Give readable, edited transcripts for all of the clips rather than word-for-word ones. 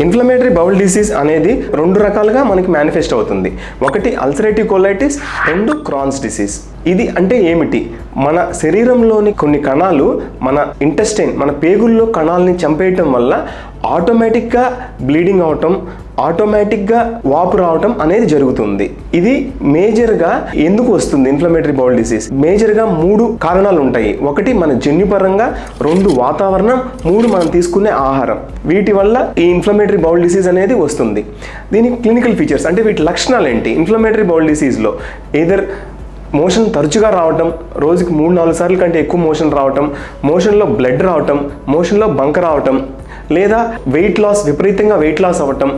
Inflammatory bowl disease అనేది రెండు రకాలుగా మనకి మేనిఫెస్ట్ అవుతుంది. ఒకటి అల్సరేటివ్ కోలైటిస్, రెండు క్రాన్స్ డిసీజ్. ఇది అంటే ఏమిటి? మన శరీరంలోని కొన్ని కణాలు మన ఇంటెస్టైన్, మన పేగుల్లో కణాలని చంపేయటం వల్ల ఆటోమేటిక్గా బ్లీడింగ్ అవటం, ఆటోమేటిక్గా వాపు రావటం అనేది జరుగుతుంది. ఇది మేజర్గా ఎందుకు వస్తుంది ఇన్ఫ్లమేటరీ బౌల్ డిసీజ్? మేజర్గా 3 కారణాలు ఉంటాయి. ఒకటి మన జన్యుపరంగా, 2 వాతావరణం, 3 మనం తీసుకునే ఆహారం. వీటి వల్ల ఈ ఇన్ఫ్లమేటరీ బౌల్ డిసీజ్ అనేది వస్తుంది. దీని క్లినికల్ ఫీచర్స్ అంటే వీటి లక్షణాలు ఏంటి? ఇన్ఫ్లమేటరీ బౌల్ డిసీజ్లో ఏదర్ మోషన్ తరచుగా రావటం, రోజుకి 3-4 సార్లు కంటే ఎక్కువ మోషన్ రావటం, మోషన్లో బ్లడ్ రావటం, మోషన్లో బంక రావటం, లేదా వెయిట్ లాస్, విపరీతంగా వెయిట్ లాస్ అవ్వటం,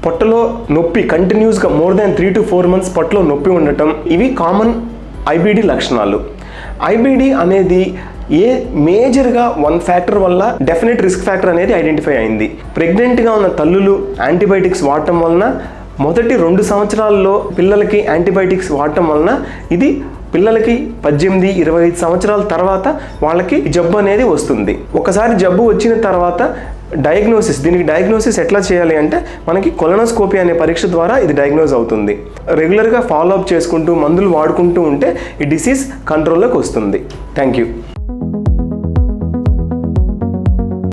పొట్టలో నొప్పి కంటిన్యూస్గా మోర్ దాన్ 3 to 4 months పొట్టలో నొప్పి ఉండటం, ఇవి కామన్ ఐబిడి లక్షణాలు. ఐబిడి అనేది మేజర్గా 1 ఫ్యాక్టర్ వల్ల డెఫినెట్ రిస్క్ ఫ్యాక్టర్ అనేది ఐడెంటిఫై అయింది. ప్రెగ్నెంట్గా ఉన్న తల్లులు యాంటీబయాటిక్స్ వాడటం వలన, మొదటి 2 సంవత్సరాల్లో పిల్లలకి యాంటీబయాటిక్స్ వాడటం వలన ఇది పిల్లలకి 18-25 సంవత్సరాల తర్వాత వాళ్ళకి జబ్బు అనేది వస్తుంది. ఒకసారి జబ్బు వచ్చిన తర్వాత దీనికి డయాగ్నోసిస్ ఎట్లా చేయాలి అంటే మనకి కొలనోస్కోపీ అనే పరీక్ష ద్వారా ఇది డయాగ్నోజ్ అవుతుంది. రెగ్యులర్గా ఫాలో అప్ చేసుకుంటూ మందులు వాడుకుంటూ ఉంటే ఈ డిసీజ్ కంట్రోల్లోకి వస్తుంది. Thank you.